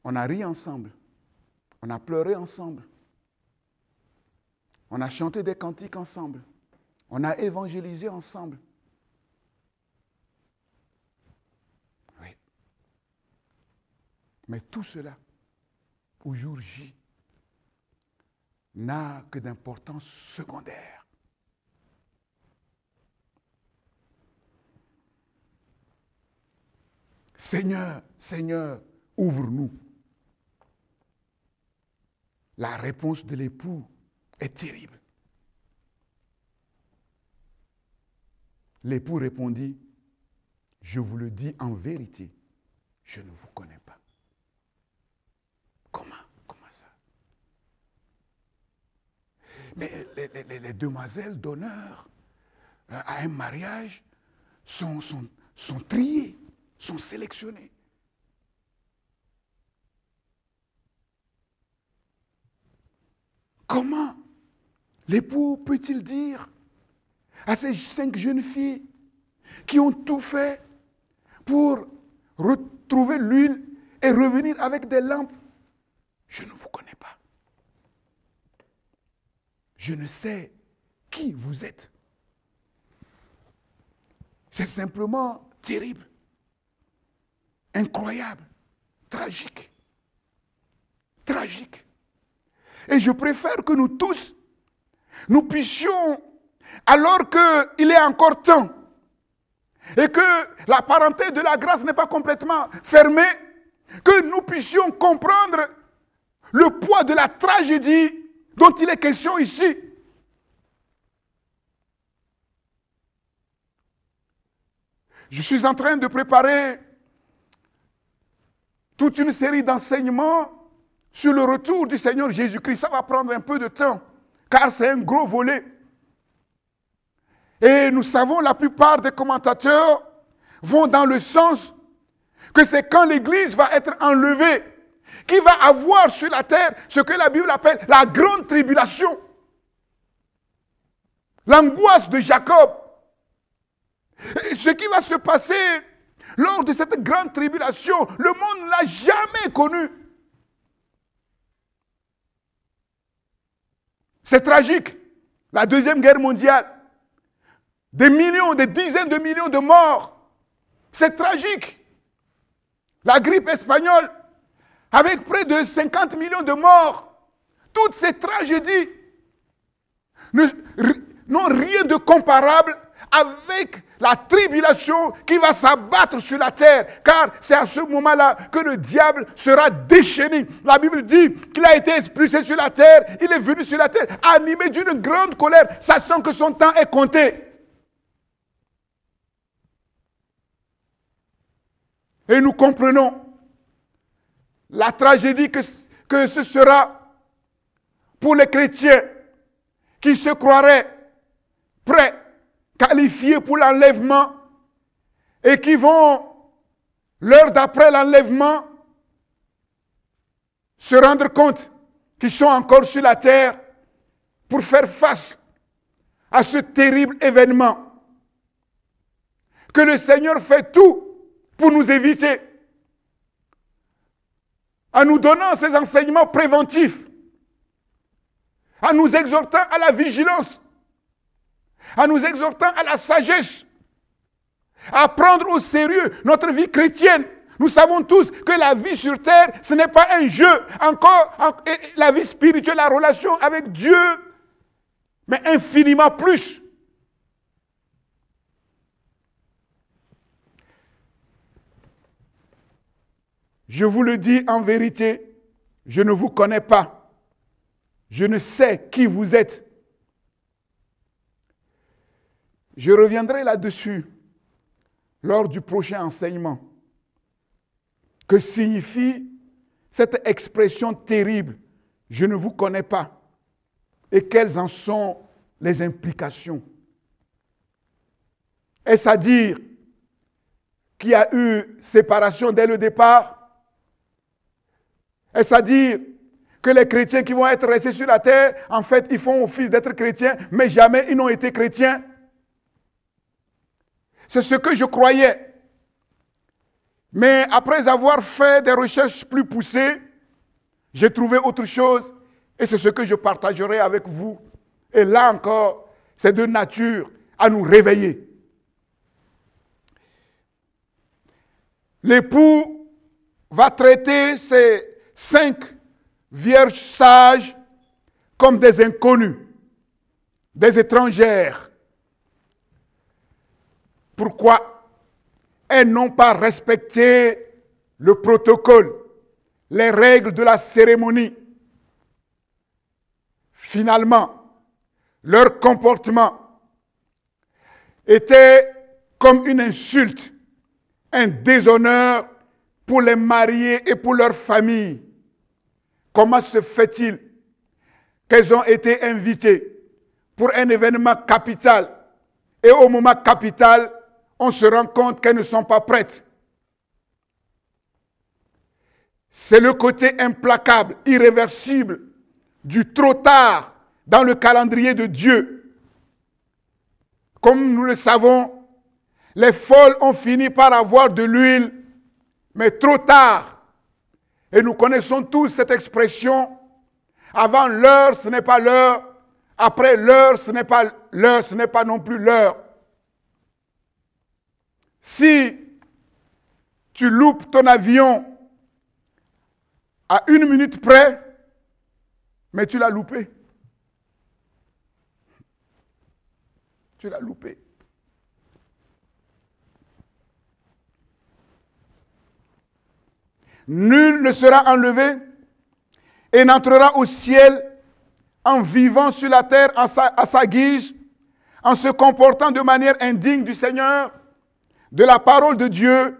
On a ri ensemble. On a pleuré ensemble. On a chanté des cantiques ensemble. On a évangélisé ensemble. Oui. Mais tout cela, au jour J, n'a que d'importance secondaire. Seigneur, Seigneur, ouvre-nous. La réponse de l'époux est terrible. L'époux répondit, je vous le dis en vérité, je ne vous connais pas. Comment ça? Mais les demoiselles d'honneur à un mariage sont triées, sont sélectionnées. Comment l'époux peut-il dire à ces 5 jeunes filles qui ont tout fait pour retrouver l'huile et revenir avec des lampes, je ne vous connais pas. Je ne sais qui vous êtes. C'est simplement terrible, incroyable, tragique. Tragique. Et je préfère que nous tous, nous puissions, alors qu'il est encore temps, et que la parenté de la grâce n'est pas complètement fermée, que nous puissions comprendre le poids de la tragédie dont il est question ici. Je suis en train de préparer toute une série d'enseignements sur le retour du Seigneur Jésus-Christ. Ça va prendre un peu de temps, car c'est un gros volet. Et nous savons, la plupart des commentateurs vont dans le sens que c'est quand l'Église va être enlevée, qui va avoir sur la terre ce que la Bible appelle la grande tribulation. L'angoisse de Jacob. Et ce qui va se passer lors de cette grande tribulation, le monde ne l'a jamais connu. C'est tragique. La Deuxième Guerre mondiale. Des millions, des dizaines de millions de morts. C'est tragique. La grippe espagnole, avec près de 50 millions de morts. Toutes ces tragédies n'ont rien de comparable avec la tribulation qui va s'abattre sur la terre, car c'est à ce moment-là que le diable sera déchaîné. La Bible dit qu'il a été expulsé sur la terre, il est venu sur la terre animé d'une grande colère, sachant que son temps est compté. Et nous comprenons la tragédie que ce sera pour les chrétiens qui se croiraient prêts, qualifiés pour l'enlèvement et qui vont, l'heure d'après l'enlèvement, se rendre compte qu'ils sont encore sur la terre pour faire face à ce terrible événement. Que le Seigneur fait tout pour nous éviter, en nous donnant ces enseignements préventifs, en nous exhortant à la vigilance, en nous exhortant à la sagesse, à prendre au sérieux notre vie chrétienne. Nous savons tous que la vie sur terre, ce n'est pas un jeu. Encore, la vie spirituelle, la relation avec Dieu, mais infiniment plus. je vous le dis en vérité, je ne vous connais pas. Je ne sais qui vous êtes. Je reviendrai là-dessus lors du prochain enseignement. Que signifie cette expression terrible, je ne vous connais pas, et quelles en sont les implications? Est-ce à dire qu'il y a eu séparation dès le départ? Est-ce à dire que les chrétiens qui vont être restés sur la terre, en fait, ils font office d'être chrétiens, mais jamais ils n'ont été chrétiens? C'est ce que je croyais. Mais après avoir fait des recherches plus poussées, j'ai trouvé autre chose et c'est ce que je partagerai avec vous. Et là encore, c'est de nature à nous réveiller. L'époux va traiter ces 5 vierges sages comme des inconnus, des étrangères. Pourquoi? Elles n'ont pas respecté le protocole, les règles de la cérémonie. Finalement, leur comportement était comme une insulte, un déshonneur pour les mariés et pour leur famille. Comment se fait-il qu'elles ont été invitées pour un événement capital et au moment capital, on se rend compte qu'elles ne sont pas prêtes? C'est le côté implacable, irréversible, du trop tard dans le calendrier de Dieu. Comme nous le savons, les folles ont fini par avoir de l'huile, mais trop tard. Et nous connaissons tous cette expression, avant l'heure, ce n'est pas l'heure, après l'heure, ce n'est pas l'heure, ce n'est pas non plus l'heure. Si tu loupes ton avion à 1 minute près, mais tu l'as loupé. Tu l'as loupé. Nul ne sera enlevé et n'entrera au ciel en vivant sur la terre à sa guise, en se comportant de manière indigne du Seigneur, de la parole de Dieu,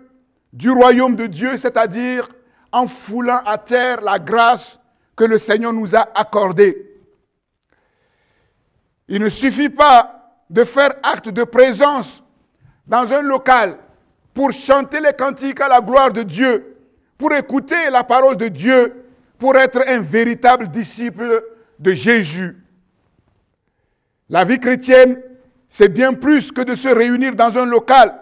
du royaume de Dieu, c'est-à-dire en foulant à terre la grâce que le Seigneur nous a accordée. Il ne suffit pas de faire acte de présence dans un local pour chanter les cantiques à la gloire de Dieu, pour écouter la parole de Dieu, pour être un véritable disciple de Jésus. La vie chrétienne, c'est bien plus que de se réunir dans un local.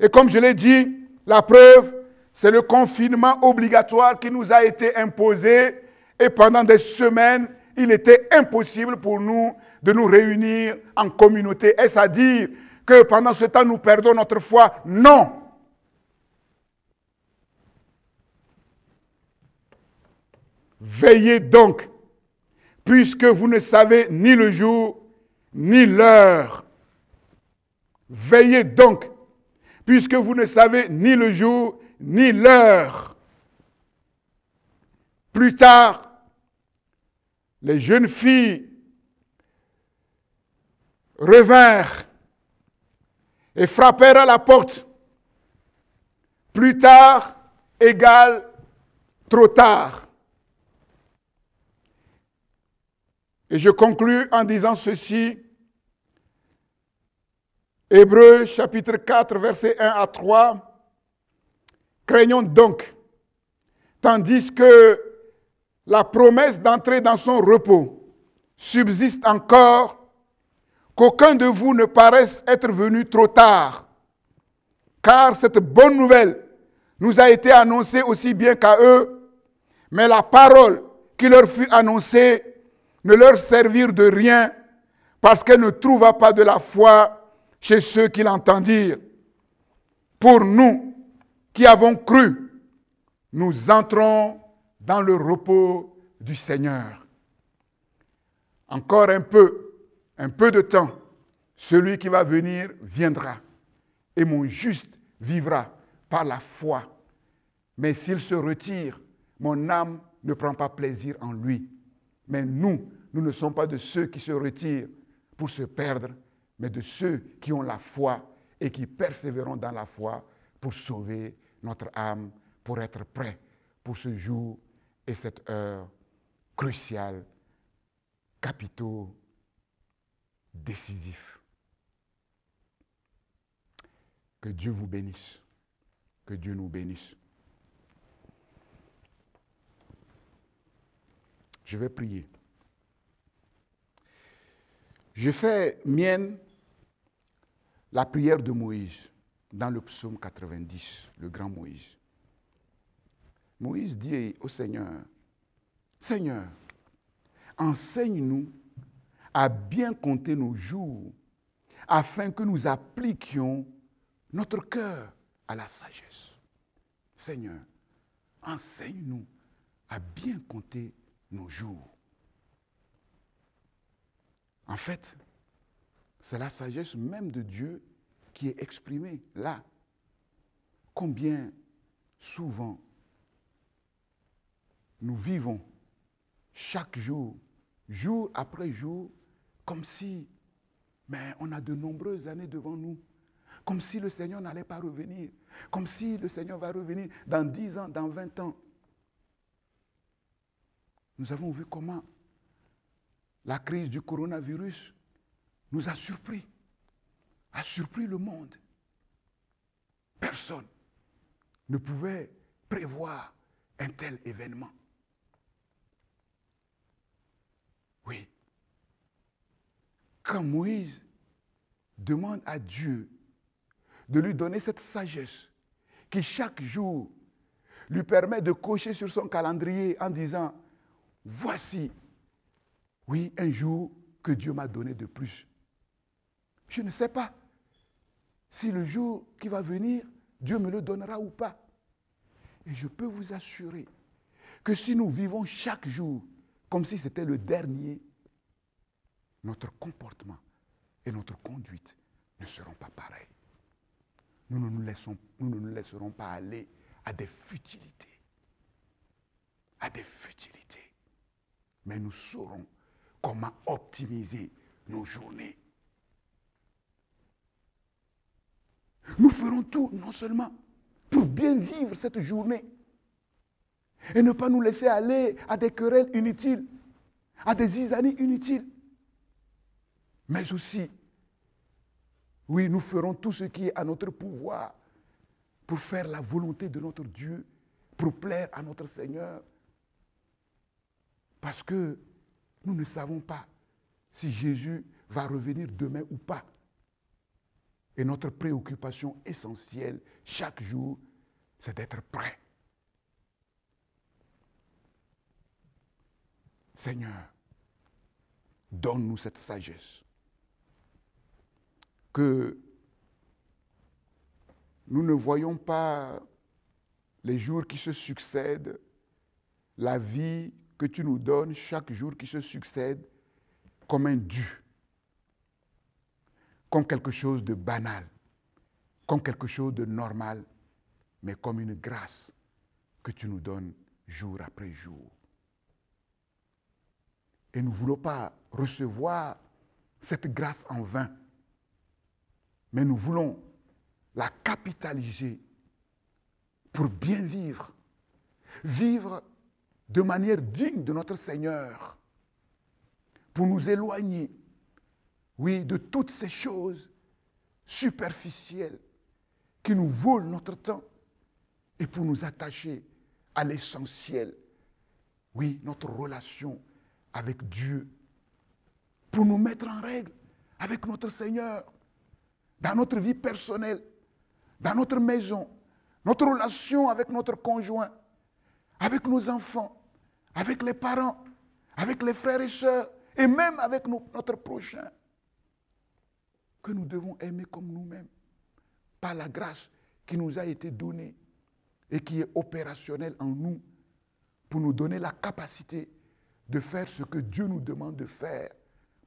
Et comme je l'ai dit, la preuve, c'est le confinement obligatoire qui nous a été imposé. Et pendant des semaines, il était impossible pour nous de nous réunir en communauté. Est-ce à dire que pendant ce temps, nous perdons notre foi? Non. Veillez donc, puisque vous ne savez ni le jour, ni l'heure. Veillez donc, puisque vous ne savez ni le jour, ni l'heure. Plus tard, les jeunes filles revinrent et frappèrent à la porte. Plus tard égale trop tard. Et je conclus en disant ceci. Hébreux chapitre 4, versets 1 à 3. Craignons donc, tandis que la promesse d'entrer dans son repos subsiste encore, qu'aucun de vous ne paraisse être venu trop tard. Car cette bonne nouvelle nous a été annoncée aussi bien qu'à eux, mais la parole qui leur fut annoncée ne leur servirent de rien parce qu'elle ne trouva pas de la foi chez ceux qui l'entendirent. Pour nous qui avons cru, nous entrons dans le repos du Seigneur. Encore un peu de temps, celui qui va venir viendra et mon juste vivra par la foi. Mais s'il se retire, mon âme ne prend pas plaisir en lui. Mais nous ne sommes pas de ceux qui se retirent pour se perdre, mais de ceux qui ont la foi et qui persévéreront dans la foi pour sauver notre âme, pour être prêts pour ce jour et cette heure cruciale, capitaux, décisifs. Que Dieu vous bénisse, que Dieu nous bénisse. Je vais prier. Je fais mienne la prière de Moïse dans le psaume 90, le grand Moïse. Moïse dit au Seigneur, Seigneur, enseigne-nous à bien compter nos jours, afin que nous appliquions notre cœur à la sagesse. Seigneur, enseigne-nous à bien compter nos jours. En fait, c'est la sagesse même de Dieu qui est exprimée là. Combien souvent nous vivons chaque jour, jour après jour, comme si, mais on a de nombreuses années devant nous, comme si le Seigneur n'allait pas revenir, comme si le Seigneur va revenir dans 10 ans, dans 20 ans. Nous avons vu comment la crise du coronavirus nous a surpris le monde. Personne ne pouvait prévoir un tel événement. Oui. Quand Moïse demande à Dieu de lui donner cette sagesse qui chaque jour lui permet de cocher sur son calendrier en disant « Voici, oui, un jour que Dieu m'a donné de plus. » Je ne sais pas si le jour qui va venir, Dieu me le donnera ou pas. Et je peux vous assurer que si nous vivons chaque jour comme si c'était le dernier, notre comportement et notre conduite ne seront pas pareils. Nous ne nous laisserons pas aller à des futilités. À des futilités. Mais nous saurons comment optimiser nos journées. Nous ferons tout, non seulement pour bien vivre cette journée, et ne pas nous laisser aller à des querelles inutiles, à des zizanies inutiles, mais aussi, oui, nous ferons tout ce qui est à notre pouvoir pour faire la volonté de notre Dieu, pour plaire à notre Seigneur, parce que nous ne savons pas si Jésus va revenir demain ou pas. Et notre préoccupation essentielle chaque jour, c'est d'être prêt. Seigneur, donne-nous cette sagesse. Que nous ne voyons pas les jours qui se succèdent, la vie que tu nous donnes chaque jour qui se succède, comme un dû, comme quelque chose de banal, comme quelque chose de normal, mais comme une grâce que tu nous donnes jour après jour. Et nous ne voulons pas recevoir cette grâce en vain, mais nous voulons la capitaliser pour bien vivre, vivre de manière digne de notre Seigneur, pour nous éloigner, oui, de toutes ces choses superficielles qui nous volent notre temps et pour nous attacher à l'essentiel, oui, notre relation avec Dieu, pour nous mettre en règle avec notre Seigneur, dans notre vie personnelle, dans notre maison, notre relation avec notre conjoint, avec nos enfants, avec les parents, avec les frères et sœurs, et même avec notre prochain, que nous devons aimer comme nous-mêmes, par la grâce qui nous a été donnée et qui est opérationnelle en nous, pour nous donner la capacité de faire ce que Dieu nous demande de faire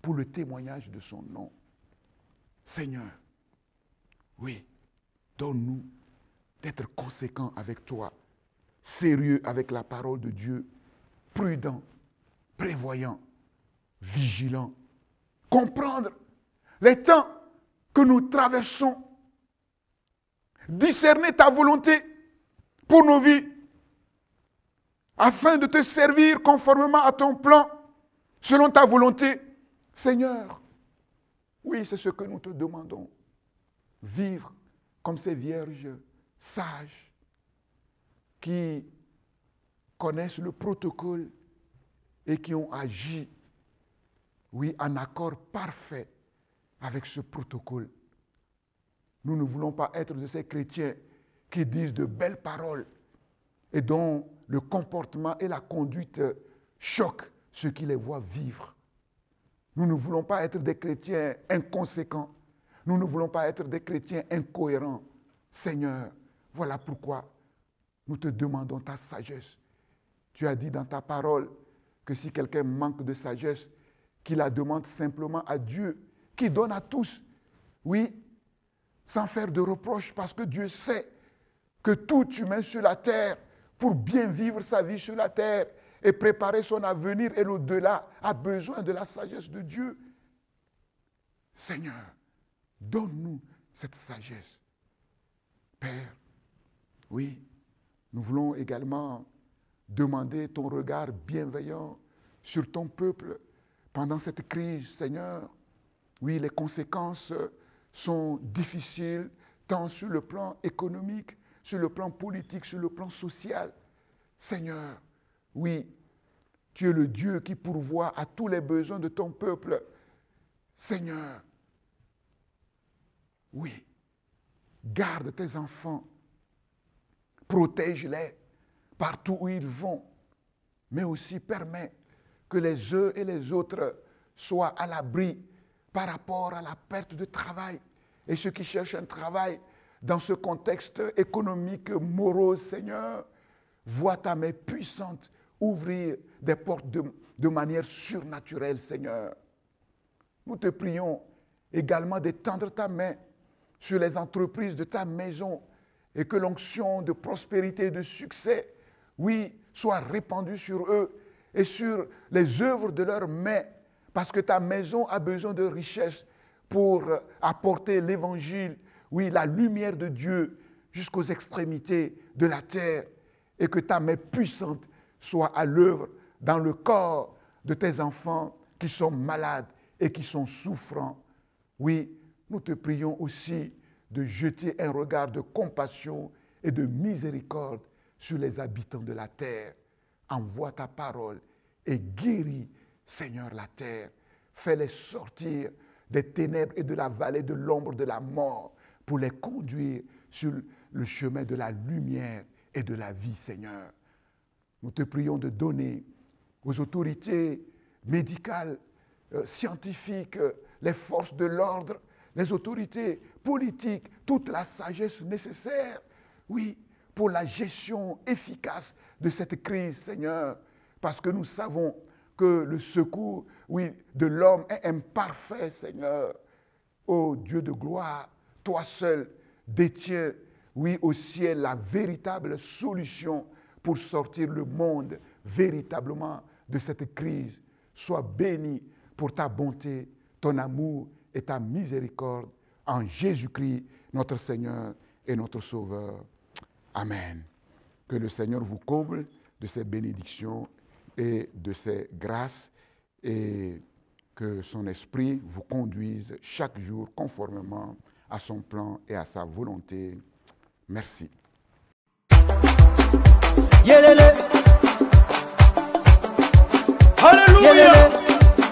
pour le témoignage de son nom. Seigneur, oui, donne-nous d'être conséquents avec toi sérieux avec la parole de Dieu, prudent, prévoyant, vigilant, comprendre les temps que nous traversons, discerner ta volonté pour nos vies, afin de te servir conformément à ton plan, selon ta volonté. Seigneur, oui, c'est ce que nous te demandons. Vivre comme ces vierges sages qui connaissent le protocole et qui ont agi, oui, en accord parfait avec ce protocole. Nous ne voulons pas être de ces chrétiens qui disent de belles paroles et dont le comportement et la conduite choquent ceux qui les voient vivre. Nous ne voulons pas être des chrétiens inconséquents. Nous ne voulons pas être des chrétiens incohérents. Seigneur, voilà pourquoi nous te demandons ta sagesse. Tu as dit dans ta parole que si quelqu'un manque de sagesse, qu'il la demande simplement à Dieu, qui donne à tous. Oui, sans faire de reproches, parce que Dieu sait que tout humain sur la terre, pour bien vivre sa vie sur la terre et préparer son avenir et l'au-delà, a besoin de la sagesse de Dieu. Seigneur, donne-nous cette sagesse. Père, oui, nous voulons également demander ton regard bienveillant sur ton peuple pendant cette crise, Seigneur. Oui, les conséquences sont difficiles, tant sur le plan économique, sur le plan politique, sur le plan social. Seigneur, oui, tu es le Dieu qui pourvoit à tous les besoins de ton peuple. Seigneur, oui, garde tes enfants, protège-les partout où ils vont, mais aussi permets que les uns et les autres soient à l'abri par rapport à la perte de travail. Et ceux qui cherchent un travail dans ce contexte économique morose, Seigneur, vois ta main puissante ouvrir des portes de manière surnaturelle, Seigneur. Nous te prions également d'étendre ta main sur les entreprises de ta maison et que l'onction de prospérité et de succès, oui, soit répandue sur eux et sur les œuvres de leurs mains, parce que ta maison a besoin de richesse pour apporter l'évangile, oui, la lumière de Dieu jusqu'aux extrémités de la terre, et que ta main puissante soit à l'œuvre dans le corps de tes enfants qui sont malades et qui sont souffrants. Oui, nous te prions aussi de jeter un regard de compassion et de miséricorde sur les habitants de la terre. Envoie ta parole et guéris, Seigneur, la terre. Fais-les sortir des ténèbres et de la vallée de l'ombre de la mort pour les conduire sur le chemin de la lumière et de la vie, Seigneur. Nous te prions de donner aux autorités médicales, scientifiques, les forces de l'ordre, les autorités politiques, toute la sagesse nécessaire, oui, pour la gestion efficace de cette crise, Seigneur, parce que nous savons que le secours, oui, de l'homme est imparfait, Seigneur. Ô Dieu de gloire, toi seul détiens, oui, au ciel, la véritable solution pour sortir le monde véritablement de cette crise. Sois béni pour ta bonté, ton amour et ta miséricorde en Jésus-Christ, notre Seigneur et notre Sauveur. Amen. Que le Seigneur vous comble de ses bénédictions et de ses grâces et que son esprit vous conduise chaque jour conformément à son plan et à sa volonté. Merci. Yélélé. Alléluia.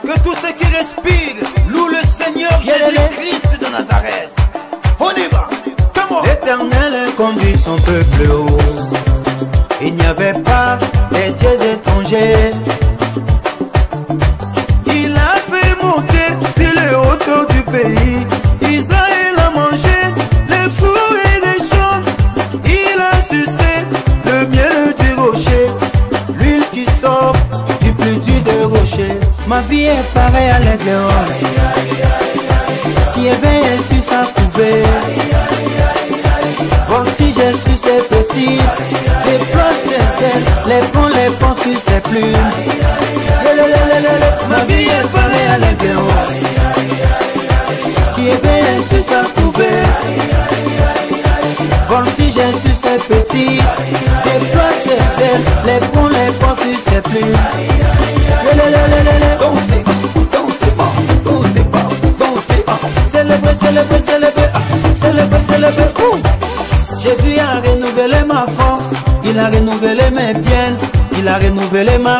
Que tous ceux qui respirent louent le Seigneur Jésus-Christ de Nazareth. On y va. L'Éternel conduit son peuple haut. Il n'y avait pas des dieux étrangers. Il a fait monter sur les hauteurs du pays. Israël a mangé les fruits des champs. Il a sucé le miel du rocher, l'huile qui sort du plus dur des rochers. Ma vie est pareille à l'aigle qui éveille sur sa couvée. Voltige sur ses petits, déplace les ponts, tu sais plus. Ma vie est pareille à l'intérieur. Qui est bien sur sa poubelle. Voltige sur ses petits. Déploie ses ailes, les ponts, tu sais plus. Dansez, dansez pas, dansez pas, dansez pas. Célébrer, célébrer, célébrer, célébrer, célébrer. Jésus a renouvelé ma force, il a renouvelé mes biens, il a renouvelé ma